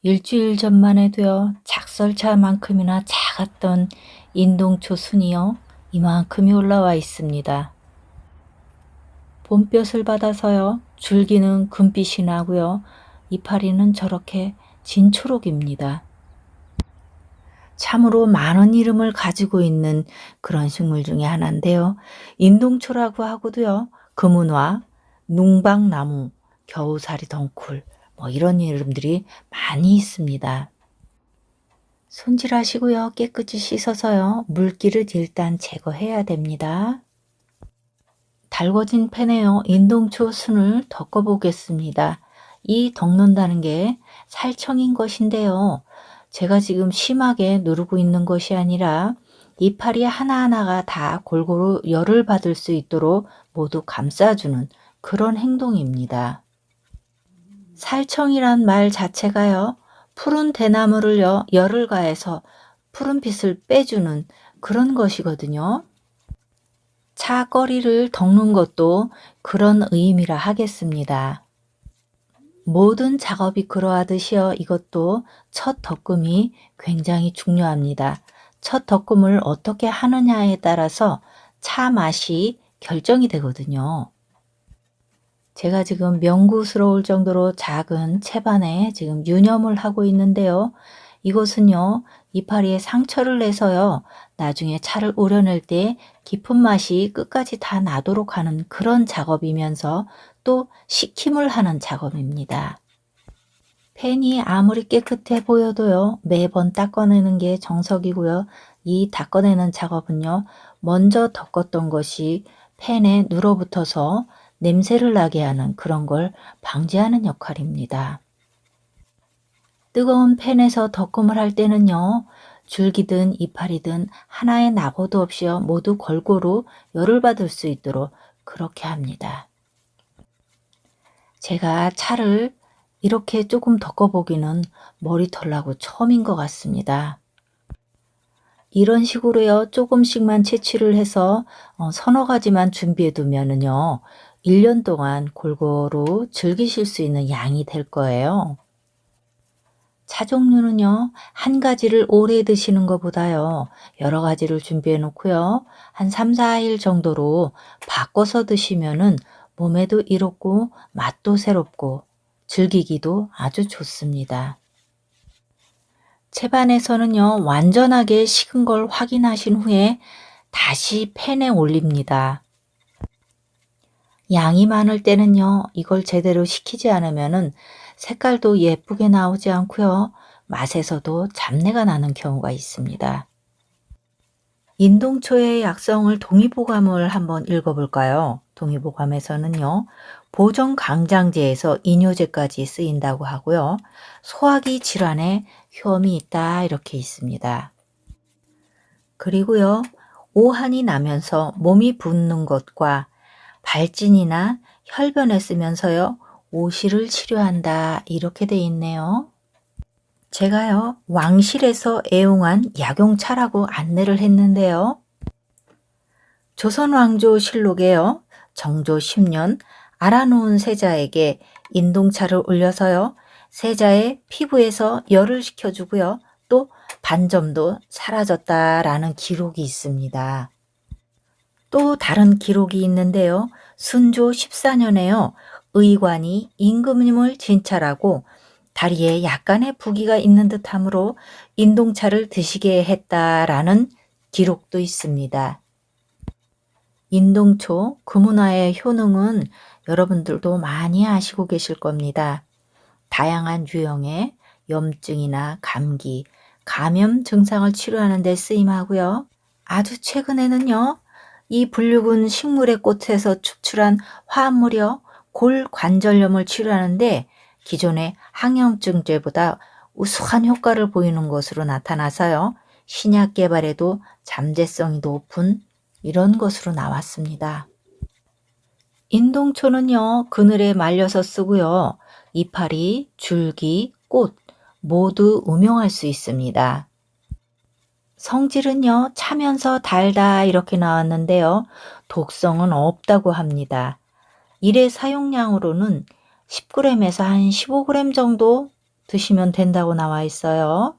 일주일 전만 해도요, 작설차만큼이나 작았던 인동초 순이요, 이만큼이 올라와 있습니다. 봄볕을 받아서요, 줄기는 금빛이 나고요, 이파리는 저렇게 진초록입니다. 참으로 많은 이름을 가지고 있는 그런 식물 중에 하나인데요. 인동초라고 하고도요, 금은화, 뭉방나무, 겨우살이 덩쿨, 뭐 이런 이름들이 많이 있습니다. 손질하시고요, 깨끗이 씻어서요, 물기를 일단 제거해야 됩니다. 달궈진 팬에요, 인동초 순을 덮어 보겠습니다. 이 덮는다는 게 살청인 것인데요. 제가 지금 심하게 누르고 있는 것이 아니라 이파리 하나하나가 다 골고루 열을 받을 수 있도록 모두 감싸주는 그런 행동입니다. 살청이란 말 자체가요, 푸른 대나무를요, 열을 가해서 푸른빛을 빼주는 그런 것이거든요. 차거리를 덮는 것도 그런 의미라 하겠습니다. 모든 작업이 그러하듯이요, 이것도 첫 덕금이 굉장히 중요합니다. 첫 덕금을 어떻게 하느냐에 따라서 차 맛이 결정이 되거든요. 제가 지금 명구스러울 정도로 작은 채반에 지금 유념을 하고 있는데요. 이것은요, 이파리에 상처를 내서요, 나중에 차를 우려낼 때 깊은 맛이 끝까지 다 나도록 하는 그런 작업이면서 또 식힘을 하는 작업입니다. 펜이 아무리 깨끗해 보여도요, 매번 닦아내는 게 정석이고요. 이 닦아내는 작업은요, 먼저 덮었던 것이 펜에 눌어붙어서 냄새를 나게 하는 그런 걸 방지하는 역할입니다. 뜨거운 팬에서 덕금을 할 때는요, 줄기든 이파리든 하나의 낙오도 없이요, 모두 골고루 열을 받을 수 있도록 그렇게 합니다. 제가 차를 이렇게 조금 덮어보기는 머리털 나고 처음인 것 같습니다. 이런 식으로요, 조금씩만 채취를 해서 서너 가지만 준비해 두면은요, 1년 동안 골고루 즐기실 수 있는 양이 될 거예요. 차 종류는요, 한 가지를 오래 드시는 것보다요, 여러 가지를 준비해 놓고요, 한 3, 4일 정도로 바꿔서 드시면은 몸에도 이롭고 맛도 새롭고 즐기기도 아주 좋습니다. 채반에서는요, 완전하게 식은 걸 확인하신 후에 다시 팬에 올립니다. 양이 많을 때는요, 이걸 제대로 식히지 않으면은 색깔도 예쁘게 나오지 않고요, 맛에서도 잡내가 나는 경우가 있습니다. 인동초의 약성을 동의보감을 한번 읽어볼까요? 동의보감에서는요, 보정강장제에서 이뇨제까지 쓰인다고 하고요, 소화기 질환에 효험이 있다 이렇게 있습니다. 그리고요, 오한이 나면서 몸이 붓는 것과 발진이나 혈변에 쓰면서요, 오시를 치료한다 이렇게 돼 있네요. 제가요, 왕실에서 애용한 약용차라고 안내를 했는데요. 조선왕조실록에요, 정조 10년 알아놓은 세자에게 인동차를 올려서요, 세자의 피부에서 열을 식혀주고요, 또 반점도 사라졌다라는 기록이 있습니다. 또 다른 기록이 있는데요. 순조 14년에요. 의관이 임금님을 진찰하고 다리에 약간의 부기가 있는 듯하므로 인동차를 드시게 했다라는 기록도 있습니다. 인동초, 금은화의 효능은 여러분들도 많이 아시고 계실 겁니다. 다양한 유형의 염증이나 감기, 감염 증상을 치료하는 데 쓰임하고요. 아주 최근에는요, 이 불육은 식물의 꽃에서 추출한 화합물이요, 골관절염을 치료하는데 기존의 항염증제보다 우수한 효과를 보이는 것으로 나타나서요, 신약 개발에도 잠재성이 높은 이런 것으로 나왔습니다. 인동초는요, 그늘에 말려서 쓰고요, 이파리, 줄기, 꽃 모두 음용할 수 있습니다. 성질은요, 차면서 달다 이렇게 나왔는데요, 독성은 없다고 합니다. 일회 사용량으로는 10g에서 한 15g 정도 드시면 된다고 나와 있어요.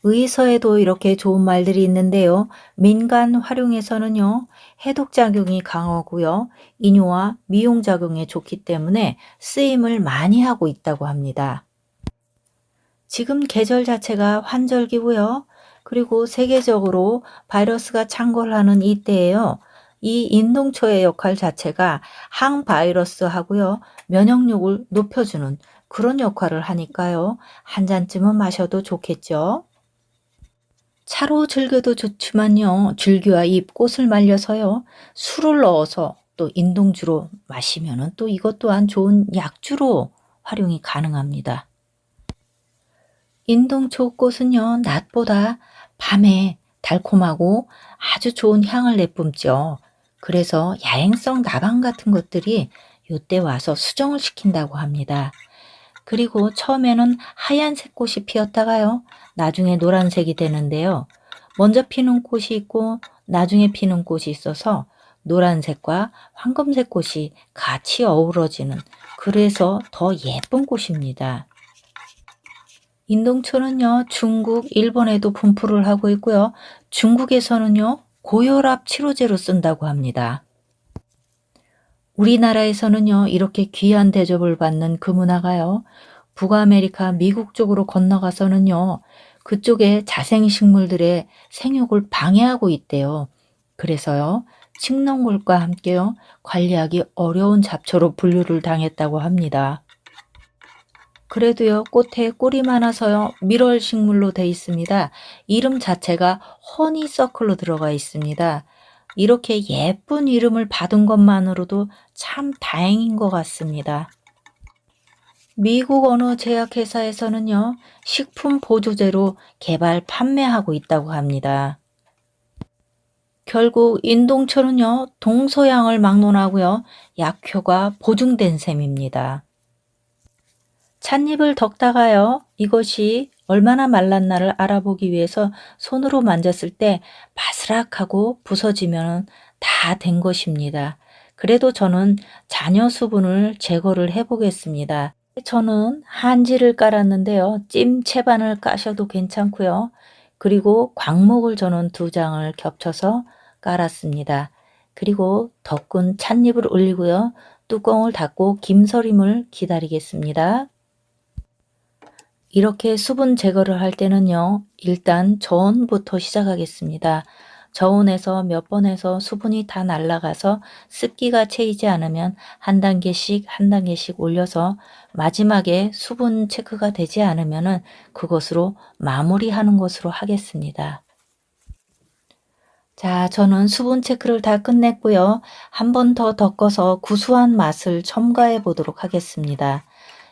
의서에도 이렇게 좋은 말들이 있는데요. 민간 활용에서는요, 해독작용이 강하고요, 이뇨와 미용작용에 좋기 때문에 쓰임을 많이 하고 있다고 합니다. 지금 계절 자체가 환절기고요. 그리고 세계적으로 바이러스가 창궐하는 이때예요. 이 인동초의 역할 자체가 항바이러스하고요, 면역력을 높여주는 그런 역할을 하니까요. 한 잔쯤은 마셔도 좋겠죠. 차로 즐겨도 좋지만요. 줄기와 잎, 꽃을 말려서요. 술을 넣어서 또 인동주로 마시면은 또 이것 또한 좋은 약주로 활용이 가능합니다. 인동초 꽃은요, 낮보다 밤에 달콤하고 아주 좋은 향을 내뿜죠. 그래서 야행성 나방 같은 것들이 요때 와서 수정을 시킨다고 합니다. 그리고 처음에는 하얀색 꽃이 피었다가요, 나중에 노란색이 되는데요. 먼저 피는 꽃이 있고 나중에 피는 꽃이 있어서 노란색과 황금색 꽃이 같이 어우러지는, 그래서 더 예쁜 꽃입니다. 인동초는요, 중국, 일본에도 분포를 하고 있고요. 중국에서는요, 고혈압 치료제로 쓴다고 합니다. 우리나라에서는요, 이렇게 귀한 대접을 받는 그 문화가요, 북아메리카, 미국 쪽으로 건너가서는요, 그쪽의 자생식물들의 생육을 방해하고 있대요. 그래서요, 칡농굴과 함께요, 관리하기 어려운 잡초로 분류를 당했다고 합니다. 그래도요, 꽃에 꿀이 많아서요, 밀월식물로 돼 있습니다. 이름 자체가 허니서클로 들어가 있습니다. 이렇게 예쁜 이름을 받은 것만으로도 참 다행인 것 같습니다. 미국 어느 제약회사에서는요, 식품 보조제로 개발 판매하고 있다고 합니다. 결국 인동초는요, 동서양을 막론하고요, 약효가 보증된 셈입니다. 찻잎을 덮다가요, 이것이 얼마나 말랐나를 알아보기 위해서 손으로 만졌을 때 바스락하고 부서지면 다 된 것입니다. 그래도 저는 잔여 수분을 제거를 해 보겠습니다. 저는 한지를 깔았는데요. 찜 채반을 까셔도 괜찮고요. 그리고 광목을 저는 2장을 겹쳐서 깔았습니다. 그리고 덮은 찻잎을 올리고요. 뚜껑을 닫고 김서림을 기다리겠습니다. 이렇게 수분 제거를 할 때는요, 일단 저온부터 시작하겠습니다. 저온에서 몇 번 해서 수분이 다 날아가서 습기가 채이지 않으면 한 단계씩 한 단계씩 올려서 마지막에 수분 체크가 되지 않으면은 그것으로 마무리하는 것으로 하겠습니다. 자, 저는 수분 체크를 다 끝냈고요. 한 번 더 덮어서 구수한 맛을 첨가해 보도록 하겠습니다.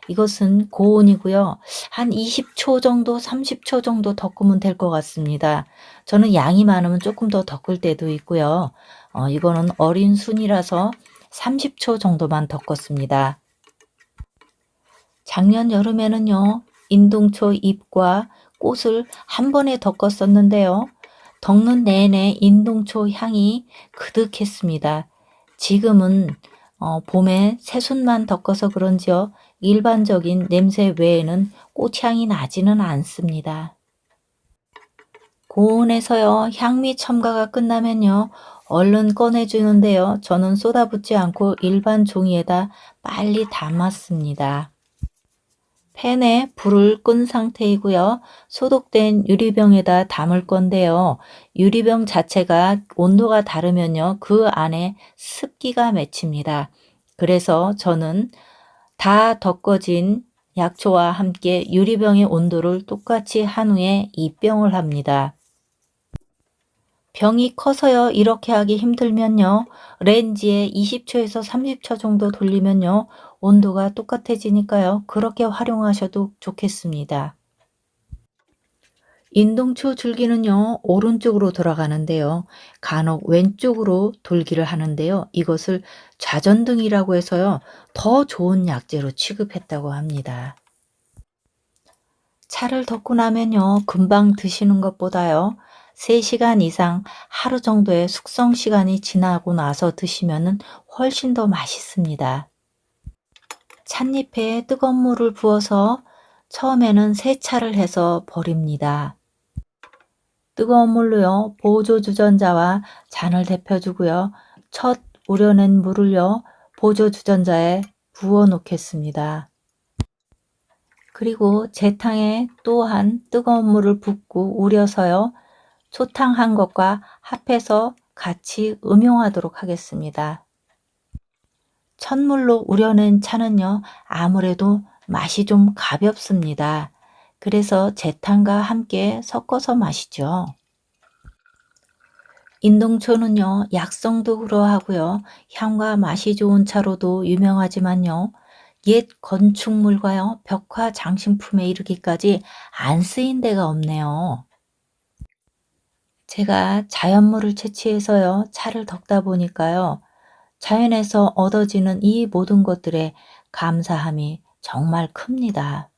이것은 고온이고요. 한 20초 정도, 30초 정도 덮으면 될 것 같습니다. 저는 양이 많으면 조금 더 덮을 때도 있고요. 이거는 어린 순이라서 30초 정도만 덮었습니다. 작년 여름에는요, 인동초 잎과 꽃을 한 번에 덮었었는데요. 덮는 내내 인동초 향이 그득했습니다. 지금은 봄에 새순만 덮어서 그런지요, 일반적인 냄새 외에는 꽃향이 나지는 않습니다. 고온에서요, 향미 첨가가 끝나면요, 얼른 꺼내주는데요. 저는 쏟아붓지 않고 일반 종이에다 빨리 담았습니다. 팬에 불을 끈 상태이고요. 소독된 유리병에다 담을 건데요. 유리병 자체가 온도가 다르면요, 그 안에 습기가 맺힙니다. 그래서 저는 다 덮어진 약초와 함께 유리병의 온도를 똑같이 한 후에 입병을 합니다. 병이 커서요, 이렇게 하기 힘들면요, 렌지에 20초에서 30초 정도 돌리면요, 온도가 똑같아지니까요, 그렇게 활용하셔도 좋겠습니다. 인동초 줄기는요, 오른쪽으로 돌아가는데요, 간혹 왼쪽으로 돌기를 하는데요, 이것을 좌전등이라고 해서요, 더 좋은 약재로 취급했다고 합니다. 차를 덮고 나면요, 금방 드시는 것보다요, 3시간 이상 하루 정도의 숙성 시간이 지나고 나서 드시면 훨씬 더 맛있습니다. 찻잎에 뜨거운 물을 부어서 처음에는 세차를 해서 버립니다. 뜨거운 물로요, 보조 주전자와 잔을 데펴주고요. 첫 우려낸 물을요, 보조 주전자에 부어 놓겠습니다. 그리고 재탕에 또한 뜨거운 물을 붓고 우려서요, 초탕한 것과 합해서 같이 음용하도록 하겠습니다. 첫물로 우려낸 차는요, 아무래도 맛이 좀 가볍습니다. 그래서 재탕과 함께 섞어서 마시죠. 인동초는요, 약성도 그러하고요, 향과 맛이 좋은 차로도 유명하지만요, 옛 건축물과요, 벽화 장식품에 이르기까지 안 쓰인 데가 없네요. 제가 자연물을 채취해서요, 차를 덕다 보니까요, 자연에서 얻어지는 이 모든 것들에 감사함이 정말 큽니다.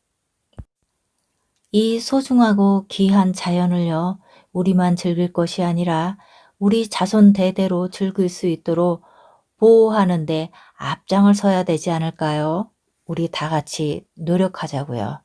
이 소중하고 귀한 자연을요, 우리만 즐길 것이 아니라 우리 자손 대대로 즐길 수 있도록 보호하는 데 앞장을 서야 되지 않을까요? 우리 다 같이 노력하자고요.